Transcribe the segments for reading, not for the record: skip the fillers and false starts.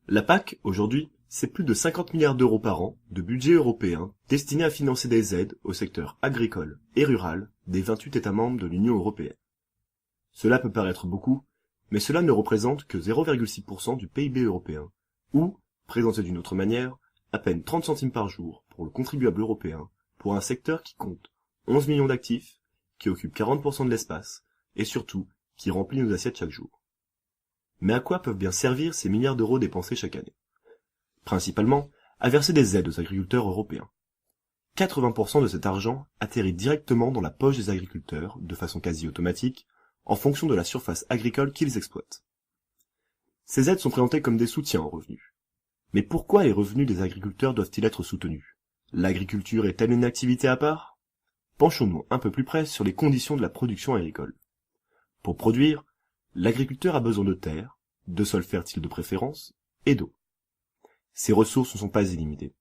La PAC, aujourd'hui, c'est plus de 50 milliards d'euros par an de budget européen destiné à financer des aides au secteur agricole et rural des 28 États membres de l'Union européenne. Cela peut paraître beaucoup, mais cela ne représente que 0,6% du PIB européen, ou, présenté d'une autre manière, à peine 30 centimes par jour pour le contribuable européen, pour un secteur qui compte 11 millions d'actifs, qui occupe 40% de l'espace, et surtout, qui remplit nos assiettes chaque jour. Mais à quoi peuvent bien servir ces milliards d'euros dépensés chaque année? Principalement, à verser des aides aux agriculteurs européens. 80% de cet argent atterrit directement dans la poche des agriculteurs, de façon quasi automatique, en fonction de la surface agricole qu'ils exploitent. Ces aides sont présentées comme des soutiens aux revenus. Mais pourquoi les revenus des agriculteurs doivent-ils être soutenus? L'agriculture est-elle une activité à part? Penchons-nous un peu plus près sur les conditions de la production agricole. Pour produire, l'agriculteur a besoin de terre, de sols fertiles de préférence, et d'eau. Ces ressources ne sont pas illimitées.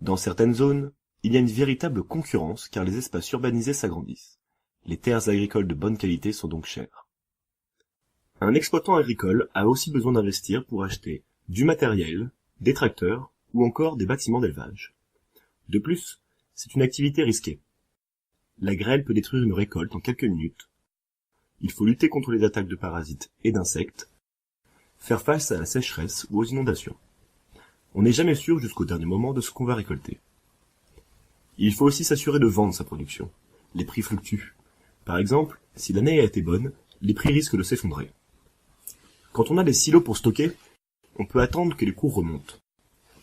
Dans certaines zones, il y a une véritable concurrence car les espaces urbanisés s'agrandissent. Les terres agricoles de bonne qualité sont donc chères. Un exploitant agricole a aussi besoin d'investir pour acheter du matériel, des tracteurs ou encore des bâtiments d'élevage. De plus, c'est une activité risquée. La grêle peut détruire une récolte en quelques minutes. Il faut lutter contre les attaques de parasites et d'insectes, faire face à la sécheresse ou aux inondations. On n'est jamais sûr jusqu'au dernier moment de ce qu'on va récolter. Il faut aussi s'assurer de vendre sa production. Les prix fluctuent. Par exemple, si l'année a été bonne, les prix risquent de s'effondrer. Quand on a des silos pour stocker, on peut attendre que les cours remontent.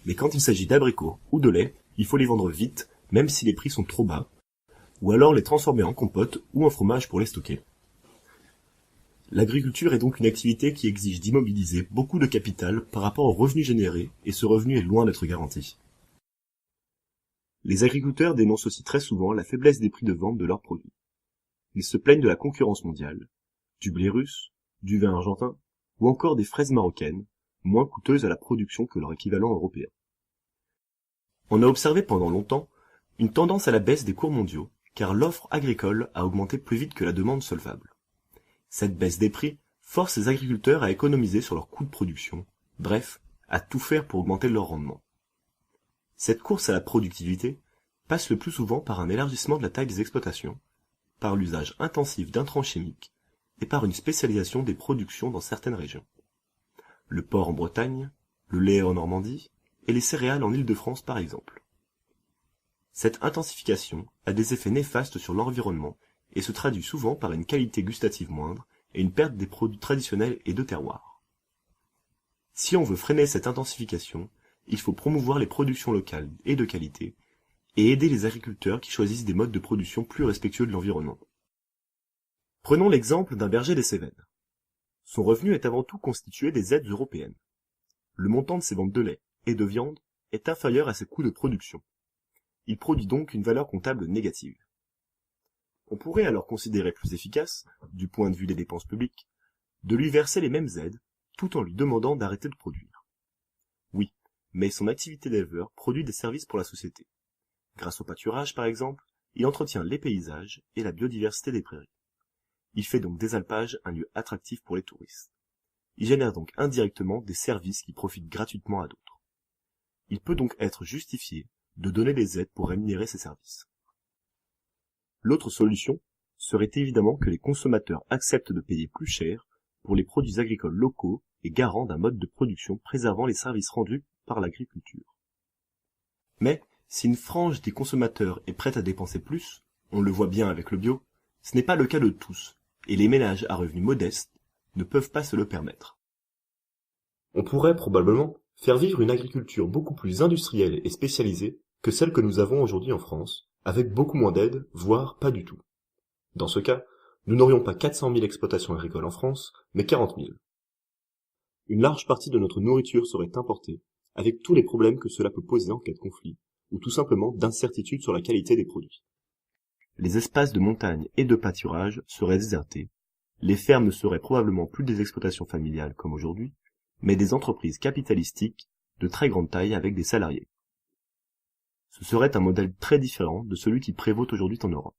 Mais quand il s'agit d'abricots ou de lait, il faut les vendre vite, même si les prix sont trop bas, ou alors les transformer en compote ou en fromage pour les stocker. L'agriculture est donc une activité qui exige d'immobiliser beaucoup de capital par rapport aux revenus générés, et ce revenu est loin d'être garanti. Les agriculteurs dénoncent aussi très souvent la faiblesse des prix de vente de leurs produits. Ils se plaignent de la concurrence mondiale, du blé russe, du vin argentin, ou encore des fraises marocaines, moins coûteuses à la production que leur équivalent européen. On a observé pendant longtemps une tendance à la baisse des cours mondiaux, car l'offre agricole a augmenté plus vite que la demande solvable. Cette baisse des prix force les agriculteurs à économiser sur leurs coûts de production, bref, à tout faire pour augmenter leur rendement. Cette course à la productivité passe le plus souvent par un élargissement de la taille des exploitations, par l'usage intensif d'intrants chimiques et par une spécialisation des productions dans certaines régions. Le porc en Bretagne, le lait en Normandie et les céréales en Île-de-France par exemple. Cette intensification a des effets néfastes sur l'environnement et se traduit souvent par une qualité gustative moindre et une perte des produits traditionnels et de terroir. Si on veut freiner cette intensification, il faut promouvoir les productions locales et de qualité, et aider les agriculteurs qui choisissent des modes de production plus respectueux de l'environnement. Prenons l'exemple d'un berger des Cévennes. Son revenu est avant tout constitué des aides européennes. Le montant de ses ventes de lait et de viande est inférieur à ses coûts de production. Il produit donc une valeur comptable négative. On pourrait alors considérer plus efficace, du point de vue des dépenses publiques, de lui verser les mêmes aides, tout en lui demandant d'arrêter de produire. Oui, mais son activité d'éleveur produit des services pour la société. Grâce au pâturage, par exemple, il entretient les paysages et la biodiversité des prairies. Il fait donc des alpages un lieu attractif pour les touristes. Il génère donc indirectement des services qui profitent gratuitement à d'autres. Il peut donc être justifié de donner des aides pour rémunérer ces services. L'autre solution serait évidemment que les consommateurs acceptent de payer plus cher pour les produits agricoles locaux et garants d'un mode de production préservant les services rendus par l'agriculture. Mais, si une frange des consommateurs est prête à dépenser plus, on le voit bien avec le bio, ce n'est pas le cas de tous, et les ménages à revenus modestes ne peuvent pas se le permettre. On pourrait probablement faire vivre une agriculture beaucoup plus industrielle et spécialisée que celle que nous avons aujourd'hui en France, avec beaucoup moins d'aides, voire pas du tout. Dans ce cas, nous n'aurions pas 400 000 exploitations agricoles en France, mais 40 000. Une large partie de notre nourriture serait importée, avec tous les problèmes que cela peut poser en cas de conflit, ou tout simplement d'incertitude sur la qualité des produits. Les espaces de montagne et de pâturage seraient désertés, les fermes ne seraient probablement plus des exploitations familiales comme aujourd'hui, mais des entreprises capitalistiques de très grande taille avec des salariés. Ce serait un modèle très différent de celui qui prévaut aujourd'hui en Europe.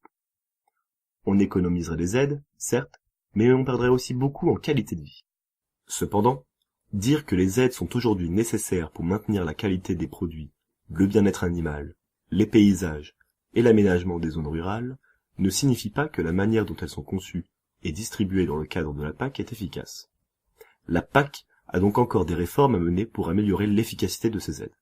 On économiserait des aides, certes, mais on perdrait aussi beaucoup en qualité de vie. Cependant, Dire que les aides sont aujourd'hui nécessaires pour maintenir la qualité des produits, le bien-être animal, les paysages et l'aménagement des zones rurales ne signifie pas que la manière dont elles sont conçues et distribuées dans le cadre de la PAC est efficace. La PAC a donc encore des réformes à mener pour améliorer l'efficacité de ces aides.